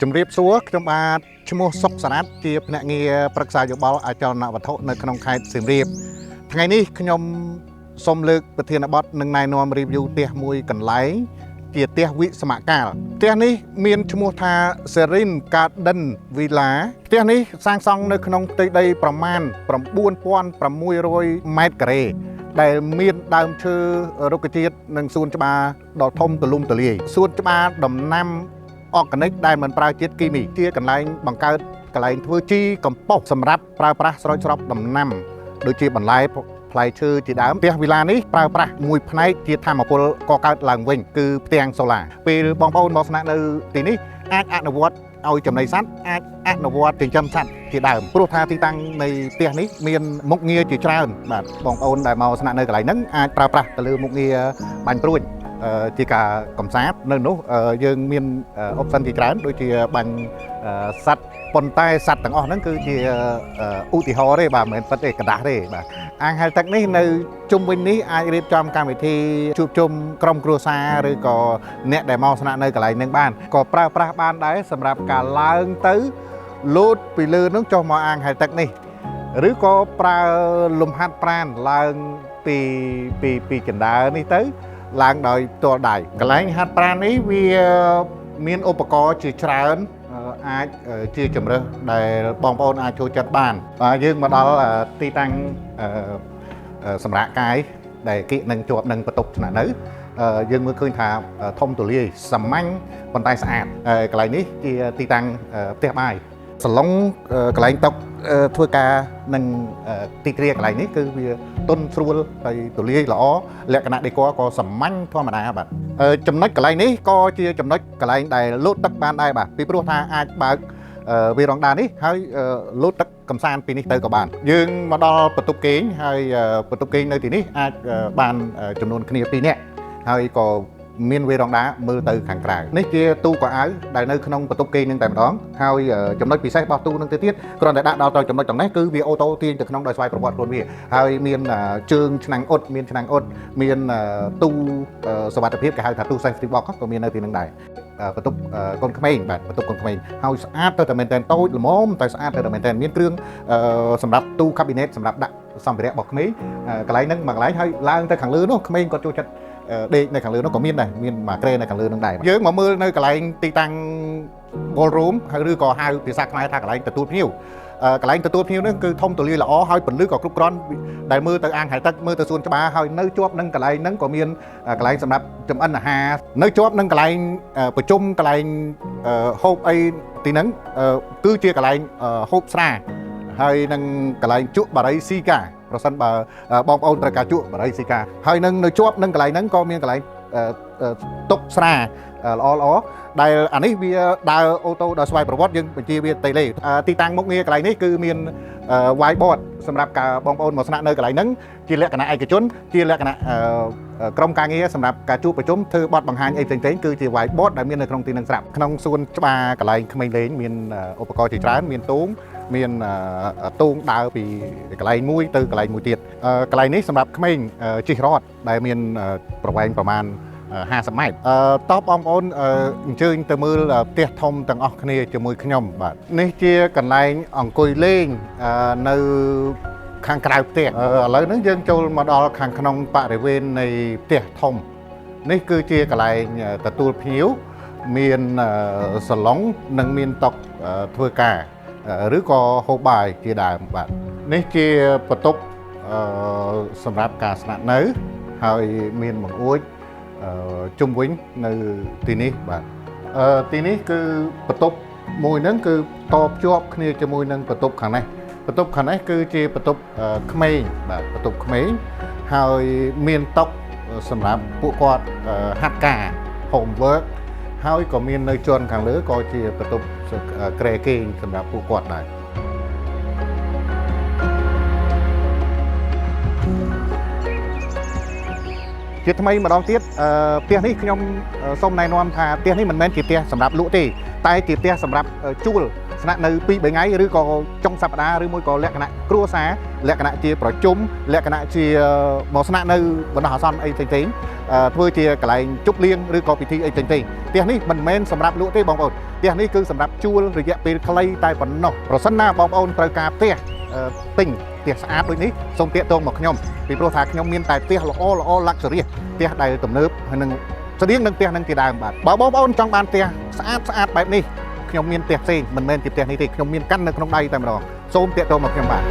ជំរាបសួរខ្ញុំបាទឈ្មោះសុកសណាតជាភ្នាក់ងារប្រឹក្សាយោបល់អចលនវត្ថុនៅក្នុងខេត្តសៀមរាបថ្ងៃនេះខ្ញុំសូមលើកប្រធានបទនិងណែនាំរីវិវផ្ទះមួយកន្លែងជាផ្ទះវិសមកាលផ្ទះនេះមានឈ្មោះថា Serin Garden Villa ផ្ទះនេះសាងសង់នៅក្នុងផ្ទៃដីប្រមាណ 9,600 ម៉ែត្រការ៉េដែលមានដើមឈើរុក្ខជាតិនិងសួនច្បារដ៏ធំទូលំទូលាយសួនច្បារដំណាំអอร์แกនិកដែលមិនប្រើជាតិគីមីជាកន្លែងបង្កើតកន្លែងធ្វើជីកំប៉ុស្តសម្រាប់ប្រើប្រាស់ស្រោចស្រពដំណាំដូចជាបន្លែផ្លែឈើជាដើមផ្ទះវីឡានេះប្រើប្រាស់មួយផ្នែកជាធម្មពលកកើតឡើងវិញគឺផ្ទាំងសូឡាពេលបងប្អូនមកស្នាក់នៅទីនេះអាចអនុវត្តឲ្យចំណីសត្វអាចអនុវត្តចិញ្ចឹមសត្វជាដើមព្រោះថាទីតាំងនៃផ្ទះនេះមានមុខងារជាច្រើនបាទបងប្អូនដែលមកស្នាក់នៅកន្លែងហ្នឹងអាចប្រើប្រាស់ទៅលើមុខងារបាញ់ព្រួយជាការកំសាន្តនៅនោះយើងមានអបសិនជាច្រើនដូចជាបាញ់សត្វប៉ុន្តែសត្វទាំងអស់ហ្នឹងគឺជាឧទាហរណ៍ទេបាទមិនមែនពិតទេกระดาษទេបាទអាងហែលទឹកនេះនៅជុំវិញនេះអាចរៀបចំកម្មវិធីជួបជុំក្រុមគ្រួសារឬក៏អ្នកដែលមកស្នាក់នៅកន្លែងហ្នឹងបានក៏ប្រើប្រាស់បានដែរសម្រាប់ការឡើងទៅលោតពីលើនឹងចុះមកអាងហែលទឹកនេះឬក៏ប្រើលំហាត់ប្រាណឡើងពីកណ្ដាលនេះទៅឡើងដោយផ្ទាល់ដៃកន្លែងហាត់ប្រាណនេះវាមានឧបករណ៍ជាច្រើនអាចជាជម្រើសដែលបងប្អូនអាចចូលចិត្តបានបាទយើងមកដល់ទីតាំងសម្រាប់កាយដែលគៀកនឹងជាប់នឹងបន្ទប់ស្នាក់នៅយើងមើលឃើញថាធំទូលាយសាមញ្ញប៉ុន្តែស្អាតកន្លែងនេះជាទីតាំងផ្ទះបាយសាឡុងកន្លែងតុធ្វើការនឹងទីធ្លាកន្លែងនេះគឺវាទន់ស្រួលហើយទូលាយល្អលក្ខណៈដេគ័រក៏សាមញ្ញធម្មតាបាទចំណុចកន្លែងនេះក៏ជាចំណុចកន្លែងដែលលោតទឹកបានដែរបាទពីព្រោះថាអាចបើកវារងដានេះហើយលោតទឹកកំសាន្តពីនេះទៅក៏បានយើងមកដល់បន្ទប់គេងហើយបន្ទប់គេងនៅទីនេះអាចបានចំនួនគ្នា2នាក់ហើយក៏មានវេរងដាមើលទៅខាងក្រៅនេះជាទូកៅអៅដែលនៅក្នុងបន្ទប់គេងនឹងតែម្ដងហើយចំណុចពិសេសរបស់ទូនឹងទៅទៀតគ្រាន់តែដាក់ដល់ទៅចំណុចទាំងនេះគឺវាអូតូទាញទៅក្នុងដោយស្វ័យប្រវត្តិខ្លួនវាហើយមានជើងឆ្នាំងអ៊ុតមានឆ្នាំងអ៊ុតមានទូសុវត្ថិភាពគេហៅថាទូ safety box ក៏មាននៅទីនឹងដែរបន្ទប់កូនក្មេងបាទបន្ទប់កូនក្មេងហើយស្អាតទៅតែមែនតើតូចល្មមតែស្អាតទៅតែមែនតើមានគ្រឿងសម្រាប់ទូ cabinet សម្រាប់ដាក់សម្ភារៈរបស់ក្មេងកន្លែងហ្នឹងមួយកន្លែងហើយឡើងទៅខាងលើនោះក្មេងគាត់ចូលចិត្តដេកនៅខាងលើនោះក៏មានដែរមានមួយក្រែនៅខាងលើនោះដែរយើងមកមើលនៅកន្លែងទីតាំង ballroom ហើយឬក៏ហៅភាសាខ្មែរថាកន្លែងទទួលភ្ញៀវកន្លែងទទួលភ្ញៀវនេះគឺធំទូលាយល្អហើយពន្លឺក៏គ្រប់គ្រាន់ដែលមើលទៅអាងហែលទឹកមើលទៅសួនច្បារហើយនៅជាប់នឹងកន្លែងហ្នឹងក៏មានកន្លែងសម្រាប់ចម្អិនអាហារនៅជាប់នឹងកន្លែងប្រជុំកន្លែងហូបអីទីហ្នឹងគឺជាកន្លែងហូបស្រាហើយនឹងកន្លែងជក់បារីស៊ីកាប្រសិនបើបងប្អូនត្រូវការជក់បារីស៊ីកាហើយនឹងនៅជាប់នឹងកន្លែងហ្នឹងក៏មានកន្លែងតុកស្រាល្អដែលអានេះវាដើរអូតូដល់ស្វ័យប្រវត្តិយើងបញ្ជាវាតេឡេទីតាំងមុខងារកន្លែងនេះគឺមាន whiteboard សម្រាប់ការបងប្អូនមកស្នាក់នៅកន្លែងហ្នឹងជាលក្ខណៈឯកជនជាលក្ខណៈក្រុមការងារសម្រាប់ការជួបប្រជុំធ្វើបទបង្ហាញអីផ្សេងៗគឺជា whiteboard ដែលមាននៅក្នុងទីហ្នឹងស្រាប់ក្នុងសួនច្បារកន្លែងក្មេងលេងមានឧបករណ៍ជាច្រើនមានទូងមានទូងដើរពីកន្លែងមួយទៅកន្លែងមួយទៀតកន្លែងនេះសម្រាប់ក្មេងជិះរ៉តដែលមានប្រវែងប្រមាណ50ម៉ែត្រតបបងប្អូនអញ្ជើញទៅមើលផ្ទះធំទាំងអស់គ្នាជាមួយខ្ញុំបាទនេះជាកន្លែងអង្គុយលេងនៅខាងក្រៅផ្ទះឥឡូវនេះយើងចូលមកដល់ខាងក្នុងបរិវេណនៃផ្ទះធំនេះគឺជាកន្លែងទទួលភ្ញៀវមានសាឡុងនិងមានតុធ្វើការឬក៏ហូបបាយជាដើមបាទនេះជាបន្ទប់សម្រាប់ការស្នាក់នៅហើយមានបង្អួចជុំវិញនៅទីនេះបាទទីនេះគឺបន្ទប់មួយហ្នឹងគឺតបជាប់គ្នាជាមួយនឹងបន្ទប់ខាងនេះបន្ទប់ខាងនេះគឺជាបន្ទប់ក្មេងបាទបន្ទប់ក្មេងហើយមានតុសម្រាប់ពួកគាត់ហាត់ការ homework ហើយក៏មាននៅជាន់ខាងលើក៏ជាបន្ទប់ក្រែគេងសម្រាប់ពួកគាត់ដែរ ជាថ្មីម្ដងទៀតផ្ទះនេះខ្ញុំសូមណែនាំថាផ្ទះនេះមិនមែនជាផ្ទះសម្រាប់លក់ទេតែជាផ្ទះសម្រាប់ជួលស្នាក់នៅ2-3ថ្ងៃឬក៏ចុងសប្តាហ៍ឬមួយក៏លក្ខណៈគ្រួសារលក្ខណៈជាប្រជុំលក្ខណៈជាមកស្នាក់នៅបណ្ដោះអាសន្នអីផ្សេងៗធ្វើជាកន្លែងជប់លៀងឬក៏ពិធីអីផ្សេងៗផ្ទះនេះមិនមែនសម្រាប់លក់ទេបងប្អូនផ្ទះនេះគឺសម្រាប់ជួលរយៈពេលខ្លីតែប៉ុណ្ណោះប្រសិនណាបងប្អូនត្រូវការផ្ទះទិញផ្ទះស្អាតដូចនេះសូមទាក់ទងមកខ្ញុំពីព្រោះថាខ្ញុំមានតែផ្ទះល្អល្អ luxurious ផ្ទះដែលទំនើបហើយនឹងស្តៀងនឹងផ្ទះនឹងជាដើមបាទបើបងប្អូនចង់បានផ្ទះស្អាតបែបនេះខ្ញុំមានផ្ទះផ្សេងមិនមែនជាផ្ទះនេះទេខ្ញុំមានកាន់នៅក្នុងដៃតែម្ដងសូមទាក់ទងមកខ្ញុំបាទ